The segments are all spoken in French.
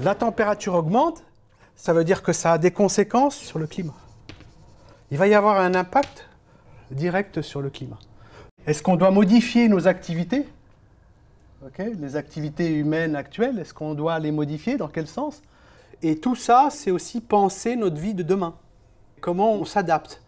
la température augmente, ça veut dire que ça a des conséquences sur le climat. Il va y avoir un impact direct sur le climat. Est-ce qu'on doit modifier nos activités? Les activités humaines actuelles, est-ce qu'on doit les modifier? Dans quel sens? Et tout ça, c'est aussi penser notre vie de demain. Comment on s'adapte?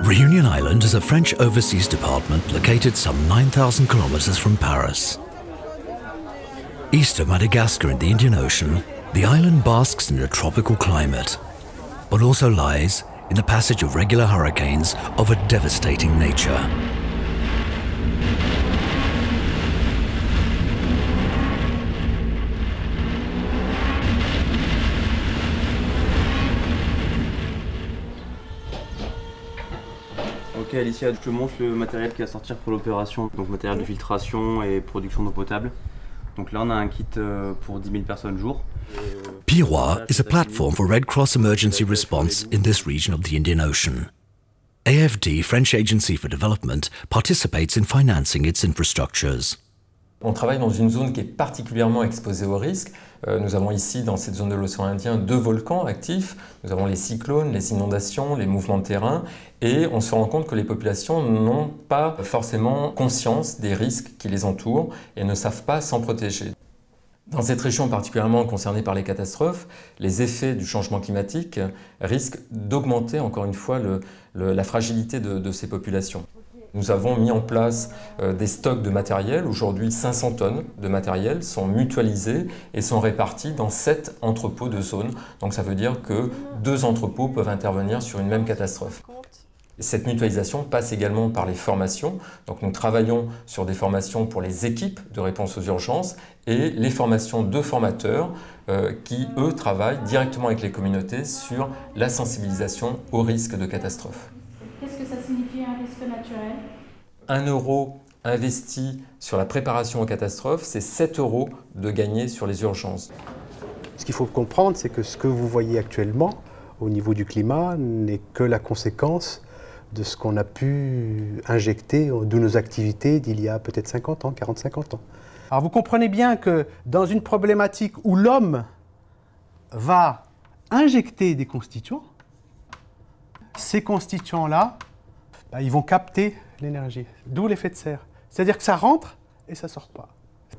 Reunion Island is a French overseas department located some 9,000 kilometers from Paris. East of Madagascar in the Indian Ocean, the island basks in a tropical climate, but also lies in the passage of regular hurricanes of a devastating nature. Ok Alicia, je te montre le matériel qui va sortir pour l'opération, donc matériel de filtration et production d'eau potable. Donc là on a un kit pour 10 000 personnes jour. Piroir is a platform for Red Cross emergency response in this region of the Indian Ocean. AFD, French Agency for Development, participates in financing its infrastructures. On travaille dans une zone qui est particulièrement exposée au risque. Nous avons ici, dans cette zone de l'océan Indien, 2 volcans actifs. Nous avons les cyclones, les inondations, les mouvements de terrain. Et on se rend compte que les populations n'ont pas forcément conscience des risques qui les entourent et ne savent pas s'en protéger. Dans cette région particulièrement concernée par les catastrophes, les effets du changement climatique risquent d'augmenter encore une fois la fragilité de ces populations. Nous avons mis en place des stocks de matériel. Aujourd'hui, 500 tonnes de matériel sont mutualisés et sont répartis dans 7 entrepôts de zone. Donc ça veut dire que 2 entrepôts peuvent intervenir sur une même catastrophe. Cette mutualisation passe également par les formations. Donc nous travaillons sur des formations pour les équipes de réponse aux urgences et les formations de formateurs qui, eux, travaillent directement avec les communautés sur la sensibilisation au risque de catastrophe. Qu'est-ce que ça signifie un risque naturel? 1 euro investi sur la préparation aux catastrophes, c'est 7 euros de gagné sur les urgences. Ce qu'il faut comprendre, c'est que ce que vous voyez actuellement au niveau du climat n'est que la conséquence de ce qu'on a pu injecter de nos activités d'il y a peut-être 50 ans, 40-50 ans. Alors vous comprenez bien que dans une problématique où l'homme va injecter des constituants, ces constituants-là, ils vont capter l'énergie, d'où l'effet de serre. C'est-à-dire que ça rentre et ça ne sort pas.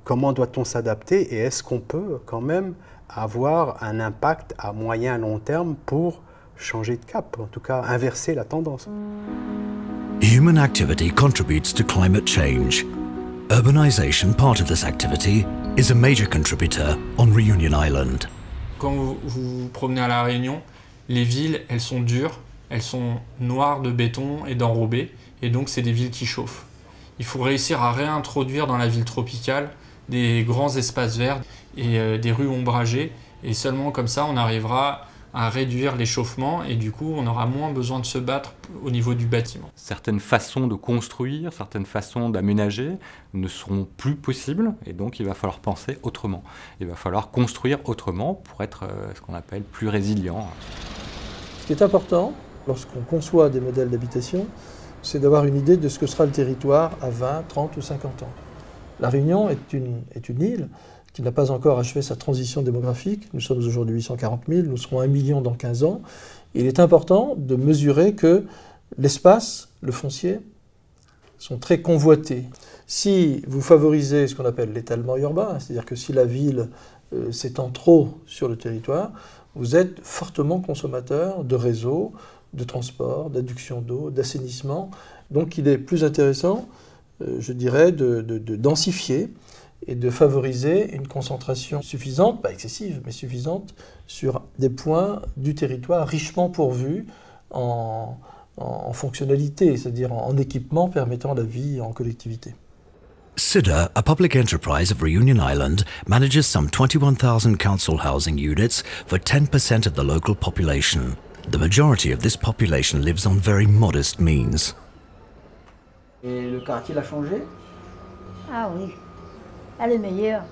Comment doit-on s'adapter et est-ce qu'on peut quand même avoir un impact à moyen et long terme pour changer de cap, en tout cas inverser la tendance? Human activity contributes to climate change. Urbanization, part of this activity, is a major contributor on Reunion Island. Quand vous vous promenez à La Réunion, les villes, elles sont dures, elles sont noires de béton et d'enrobés, et donc c'est des villes qui chauffent. Il faut réussir à réintroduire dans la ville tropicale des grands espaces verts et des rues ombragées, et seulement comme ça on arrivera à réduire l'échauffement et du coup on aura moins besoin de se battre au niveau du bâtiment. Certaines façons de construire, certaines façons d'aménager ne seront plus possibles et donc il va falloir penser autrement. Il va falloir construire autrement pour être ce qu'on appelle plus résilient. Ce qui est important lorsqu'on conçoit des modèles d'habitation, c'est d'avoir une idée de ce que sera le territoire à 20, 30 ou 50 ans. La Réunion est une île qui n'a pas encore achevé sa transition démographique. Nous sommes aujourd'hui 840 000, nous serons 1 million dans 15 ans. Il est important de mesurer que l'espace, le foncier, sont très convoités. Si vous favorisez ce qu'on appelle l'étalement urbain, c'est-à-dire que si la ville s'étend trop sur le territoire, vous êtes fortement consommateur de réseaux, de transport, d'adduction d'eau, d'assainissement. Donc il est plus intéressant, je dirais, de densifier et de favoriser une concentration suffisante, pas excessive, mais suffisante, sur des points du territoire richement pourvus en en fonctionnalité, c'est-à-dire en équipement permettant la vie en collectivité. CIDA, a public enterprise of Reunion Island, manages some 21,000 council housing units for 10% of the local population. The majority of this population lives on very modest means. Et le quartier l'a changé? Ah oui, là le meilleur.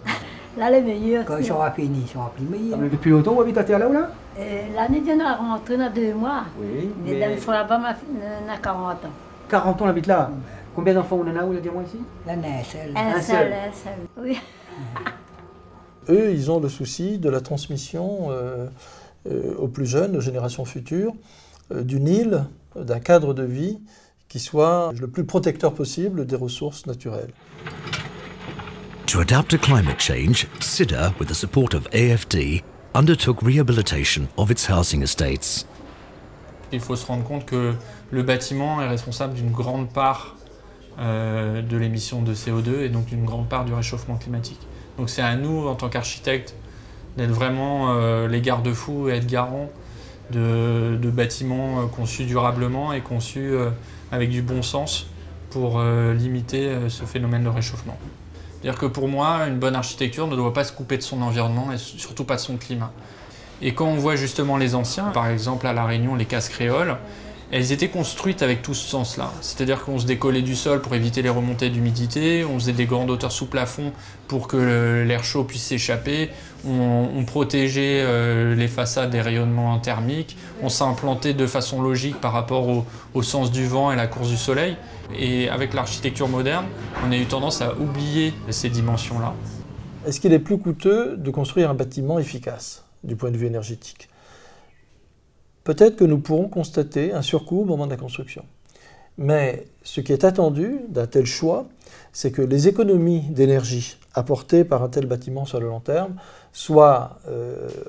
Là le meilleur. Quand ils sont finis, ils sont meilleurs. Depuis longtemps, vous habitez à terre là ou là? L'année dernière, on est rentré dans 2 mois. Oui. Mais dans sont là-bas, on a 40 ans. 40 ans, on habite là. Combien d'enfants on en a, vous dire moi ici? Un seul. Oui. Eux, ils ont le souci de la transmission aux plus jeunes, aux générations futures, d'une île, d'un cadre de vie qui soit le plus protecteur possible des ressources naturelles. To adapt to climate change, CIDA, with the support of AFD, undertook rehabilitation of its housing estates. Il faut se rendre compte que le bâtiment est responsable d'une grande part de l'émission de CO2 et donc d'une grande part du réchauffement climatique. Donc c'est à nous, en tant qu'architectes, d'être vraiment les garde-fous et être garants de bâtiments conçus durablement et conçus avec du bon sens pour limiter ce phénomène de réchauffement. C'est-à-dire que pour moi, une bonne architecture ne doit pas se couper de son environnement et surtout pas de son climat. Et quand on voit justement les anciens, par exemple à La Réunion, les cases créoles, elles étaient construites avec tout ce sens-là. C'est-à-dire qu'on se décollait du sol pour éviter les remontées d'humidité, on faisait des grandes hauteurs sous plafond pour que l'air chaud puisse s'échapper, on protégeait les façades des rayonnements thermiques, on s'est implanté de façon logique par rapport au sens du vent et la course du soleil. Et avec l'architecture moderne, on a eu tendance à oublier ces dimensions-là. Est-ce qu'il est plus coûteux de construire un bâtiment efficace du point de vue énergétique? Peut-être que nous pourrons constater un surcoût au moment de la construction. Mais ce qui est attendu d'un tel choix, c'est que les économies d'énergie apportées par un tel bâtiment sur le long terme soient,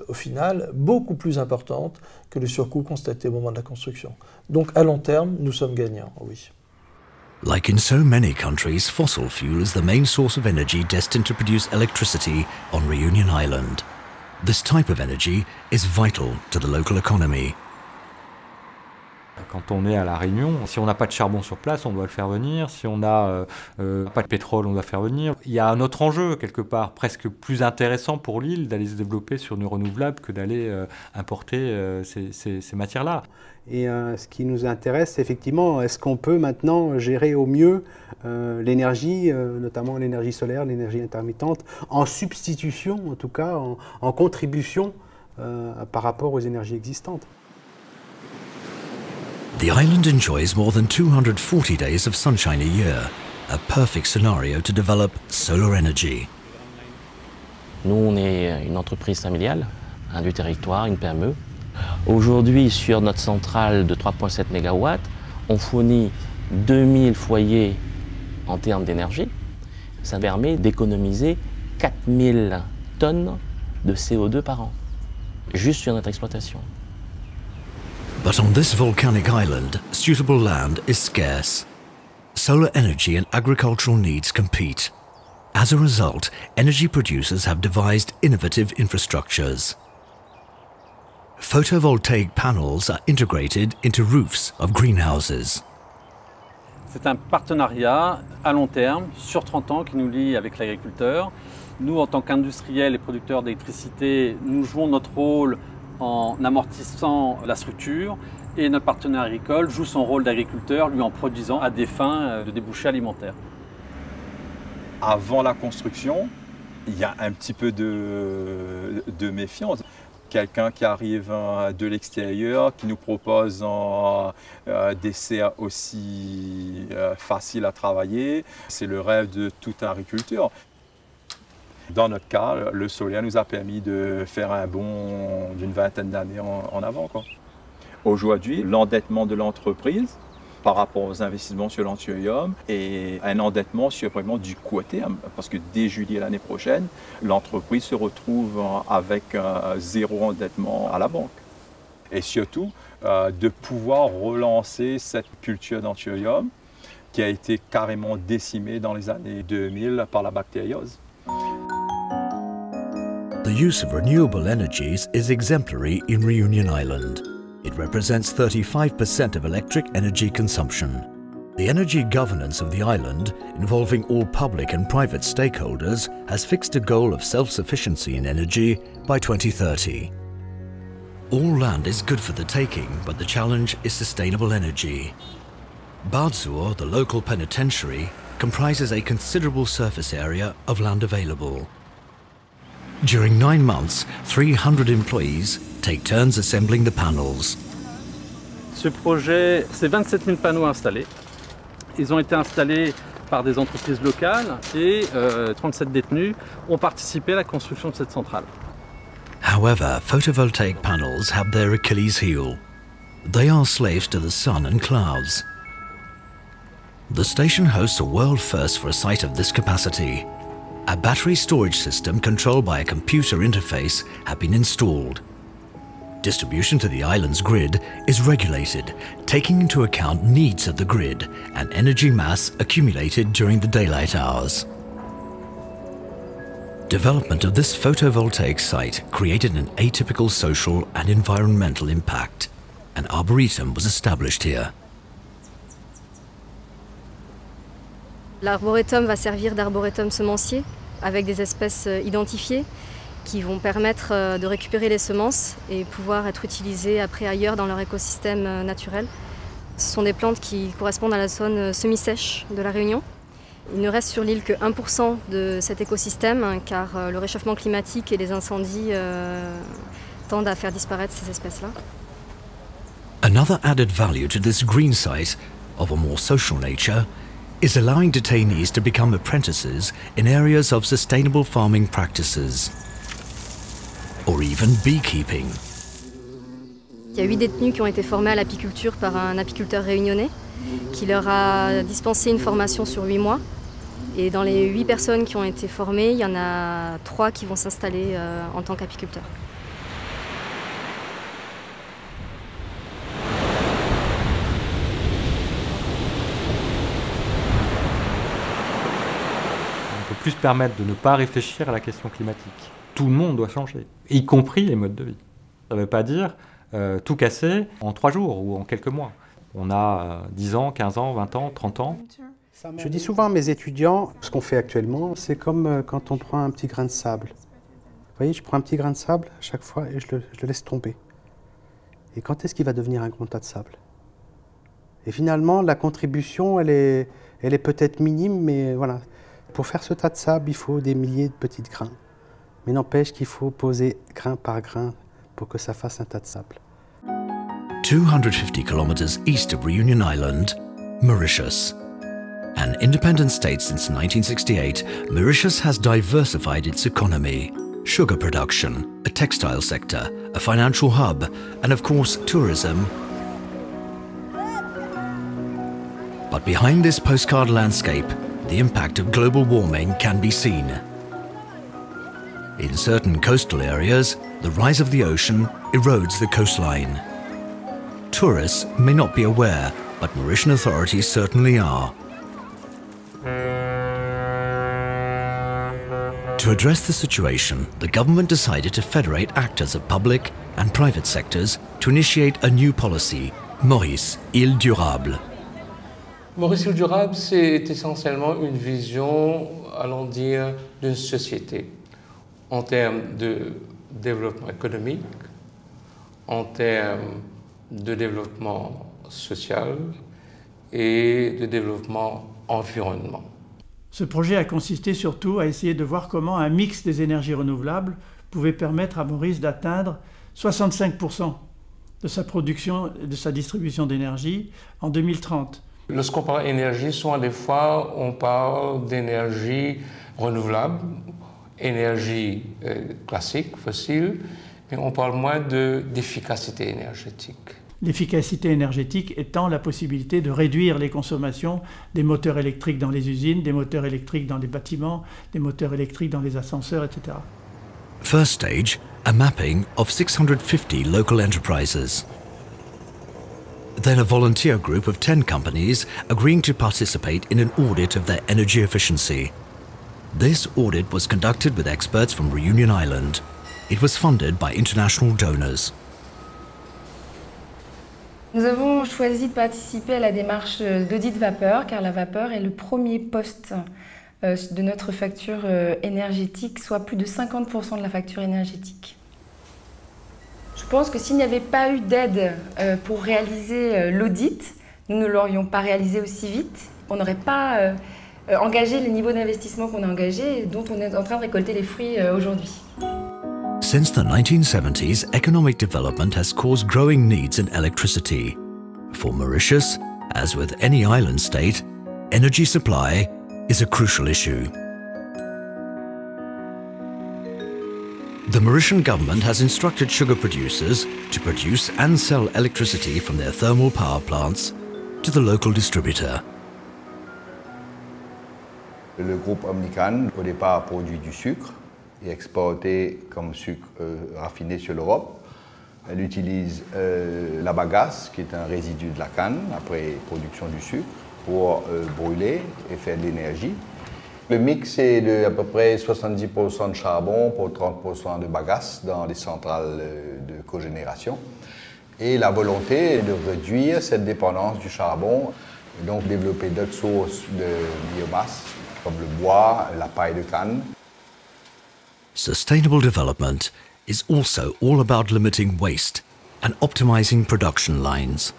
au final, beaucoup plus importantes que le surcoût constaté au moment de la construction. Donc, à long terme, nous sommes gagnants, oui. Like in so many countries, fossil fuel is the main source of energy destined to produce electricity on Reunion Island. This type of energy is vital to the local economy. Quand on est à La Réunion, si on n'a pas de charbon sur place, on doit le faire venir. Si on n'a pas de pétrole, on doit faire venir. Il y a un autre enjeu, quelque part, presque plus intéressant pour l'île d'aller se développer sur du renouvelable que d'aller importer ces matières-là. Et ce qui nous intéresse, c'est effectivement, est-ce qu'on peut maintenant gérer au mieux l'énergie, notamment l'énergie solaire, l'énergie intermittente, en substitution, en tout cas, en contribution par rapport aux énergies existantes. The island enjoys more than 240 days of sunshine a year, a perfect scenario to develop solar energy. Nous, on est une entreprise familiale, du territoire, une PME. Aujourd'hui, sur notre centrale de 3,7 MW, on fournit 2000 foyers en termes d'énergie. Ça permet d'économiser 4000 tonnes de CO2 par an, juste sur notre exploitation. But on this volcanic island, suitable land is scarce. Solar energy and agricultural needs compete. As a result, energy producers have devised innovative infrastructures. Photovoltaic panels are integrated into roofs of greenhouses. C'est un partenariat à long terme, sur 30 ans, qui nous lie avec l'agriculteur. Nous, en tant qu'industriels et producteurs d'électricité, nous jouons notre rôle en amortissant la structure et notre partenaire agricole joue son rôle d'agriculteur, lui en produisant à des fins de débouchés alimentaires. Avant la construction, il y a un petit peu de méfiance. Quelqu'un qui arrive de l'extérieur, qui nous propose des serres aussi faciles à travailler, c'est le rêve de tout agriculteur. Dans notre cas, le solaire nous a permis de faire un bond d'une vingtaine d'années en avant. Aujourd'hui, l'endettement de l'entreprise par rapport aux investissements sur l'Antioium est un endettement sur vraiment du court terme, parce que dès juillet l'année prochaine, l'entreprise se retrouve avec zéro endettement à la banque. Et surtout, de pouvoir relancer cette culture d'Antioium qui a été carrément décimée dans les années 2000 par la bactériose. The use of renewable energies is exemplary in Reunion Island. It represents 35% of electric energy consumption. The energy governance of the island, involving all public and private stakeholders, has fixed a goal of self-sufficiency in energy by 2030. All land is good for the taking, but the challenge is sustainable energy. Bardzur, the local penitentiary, comprises a considerable surface area of land available. During 9 months, 300 employees take turns assembling the panels. Ce projet, c'est 27 000 panneaux installés. Ils ont été installés par des entreprises locales et 37 détenus ont participé à la construction de cette centrale. However, photovoltaic panels have their Achilles heel. They are slaves to the sun and clouds. The station hosts a world first for a site of this capacity. A battery storage system controlled by a computer interface have been installed. Distribution to the island's grid is regulated, taking into account needs of the grid and energy mass accumulated during the daylight hours. Development of this photovoltaic site created an atypical social and environmental impact. An arboretum was established here. L'arboretum va servir d'arboretum semencier avec des espèces identifiées qui vont permettre de récupérer les semences et pouvoir être utilisées après ailleurs dans leur écosystème naturel. Ce sont des plantes qui correspondent à la zone semi-sèche de la Réunion. Il ne reste sur l'île que 1% de cet écosystème car le réchauffement climatique et les incendies tendent à faire disparaître ces espèces-là. Another added value to this green site, of a more social nature, is allowing detainees to become apprentices in areas of sustainable farming practices, or even beekeeping. Il y a 8 détenus qui ont été formés à l'apiculture par un apiculteur réunionnais qui leur a dispensé une formation sur 8 mois. Et dans les 8 personnes qui ont été formées, il y en a 3 qui vont s'installer en tant qu'apiculteurs. Plus permettre de ne pas réfléchir à la question climatique. Tout le monde doit changer, y compris les modes de vie. Ça ne veut pas dire tout casser en 3 jours ou en quelques mois. On a 10 ans, 15 ans, 20 ans, 30 ans. Je dis souvent à mes étudiants, ce qu'on fait actuellement, c'est comme quand on prend un petit grain de sable. Vous voyez, je prends un petit grain de sable à chaque fois et je le laisse tomber. Et quand est-ce qu'il va devenir un gros tas de sable? Et finalement, la contribution, elle est peut-être minime, mais voilà. Pour faire ce tas de sable, il faut des milliers de petits grains. Mais n'empêche qu'il faut poser grain par grain pour que ça fasse un tas de sable. 250 kilometers east of Reunion Island, Mauritius. An independent state since 1968, Mauritius has diversified its economy. Sugar production, a textile sector, a financial hub, and of course tourism. But behind this postcard landscape, the impact of global warming can be seen. In certain coastal areas, the rise of the ocean erodes the coastline. Tourists may not be aware, but Mauritian authorities certainly are. To address the situation, the government decided to federate actors of public and private sectors to initiate a new policy, Maurice, Île Durable. Maurice Île Durable, c'est essentiellement une vision, allons dire, d'une société en termes de développement économique, en termes de développement social et de développement environnement. Ce projet a consisté surtout à essayer de voir comment un mix des énergies renouvelables pouvait permettre à Maurice d'atteindre 65% de sa production et de sa distribution d'énergie en 2030. Lorsqu'on parle d'énergie, souvent des fois on parle d'énergie renouvelable, énergie classique, fossile, mais on parle moins d'efficacité énergétique. L'efficacité énergétique étant la possibilité de réduire les consommations des moteurs électriques dans les usines, des moteurs électriques dans les bâtiments, des moteurs électriques dans les ascenseurs, etc. First stage, a mapping of 650 local enterprises. Then a volunteer group of 10 companies agreeing to participate in an audit of their energy efficiency. This audit was conducted with experts from Reunion Island. It was funded by international donors. Nous avons choisi de participer à la démarche d'audit vapeur, car la vapeur est le premier poste de notre facture énergétique, soit plus de 50% de la facture énergétique. Je pense que s'il n'y avait pas eu d'aide pour réaliser l'audit, nous ne l'aurions pas réalisé aussi vite. On n'aurait pas engagé les niveaux d'investissement qu'on a engagés et dont on est en train de récolter les fruits aujourd'hui. Since the 1970s, economic development has caused growing needs in electricity. For Mauritius, as with any island state, energy supply is a crucial issue. The Mauritian government has instructed sugar producers to produce and sell electricity from their thermal power plants to the local distributor. Le groupe Omnican, au départ, produit du sucre et exporté comme sucre raffiné sur l'Europe. Elle utilise la bagasse, qui est un résidu de la canne, après production du sucre, pour brûler et faire de l'énergie. Le mix est de à peu près 70% de charbon pour 30% de bagasse dans les centrales de cogénération. Et la volonté est de réduire cette dépendance du charbon, et donc développer d'autres sources de biomasse, comme le bois, la paille de canne. Sustainable development is also all about limiting waste and optimizing production lines.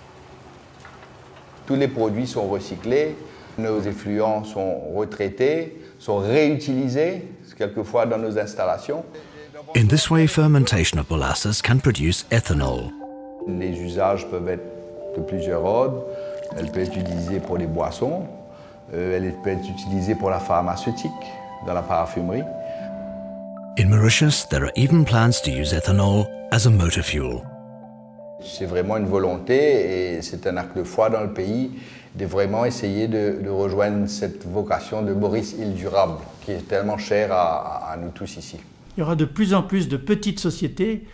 Tous les produits sont recyclés, nos effluents sont retraités, sont réutilisés, quelquefois dans nos installations. In this way, fermentation of molasses can produce ethanol. Les usages peuvent être de plusieurs ordres. Elle peut être utilisée pour les boissons, elle peut être utilisée pour la pharmaceutique, dans la parfumerie. In Mauritius, there are even plans to use ethanol as a motor fuel. C'est vraiment une volonté et c'est un acte de foi dans le pays de vraiment essayer de rejoindre cette vocation de Maurice Île Durable qui est tellement chère à nous tous ici. Il y aura de plus en plus de petites sociétés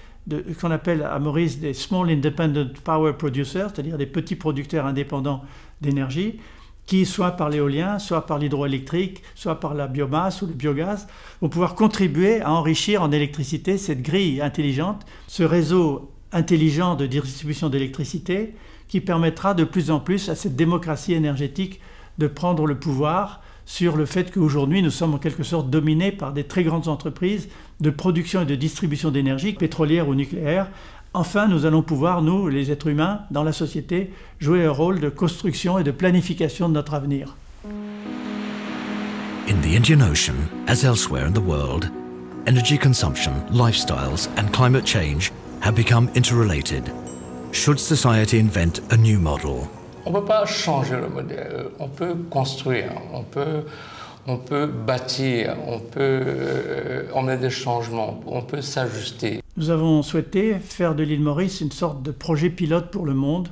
qu'on appelle à Maurice des Small Independent Power Producers, c'est-à-dire des petits producteurs indépendants d'énergie, qui, soit par l'éolien, soit par l'hydroélectrique, soit par la biomasse ou le biogaz, vont pouvoir contribuer à enrichir en électricité cette grille intelligente, ce réseau intelligent de distribution d'électricité qui permettra de plus en plus à cette démocratie énergétique de prendre le pouvoir sur le fait qu'aujourd'hui nous sommes en quelque sorte dominés par des très grandes entreprises de production et de distribution d'énergie, pétrolière ou nucléaire. Enfin, nous allons pouvoir, nous, les êtres humains, dans la société, jouer un rôle de construction et de planification de notre avenir. In the Indian Ocean, as elsewhere in the world, energy consumption, lifestyles and climate change have become interrelated. Should society invent a new model? On ne peut pas changer le modèle, on peut construire, on peut bâtir, on peut emmener des changements, on peut s'ajuster. Nous avons souhaité faire de l'île Maurice une sorte de projet pilote pour le monde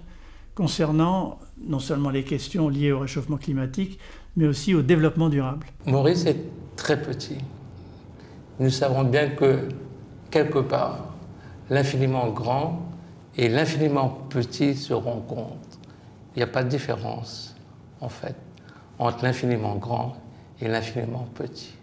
concernant non seulement les questions liées au réchauffement climatique, mais aussi au développement durable. Maurice est très petit. Nous savons bien que, quelque part, l'infiniment grand et l'infiniment petit se rencontrent. Il n'y a pas de différence, en fait, entre l'infiniment grand et l'infiniment petit.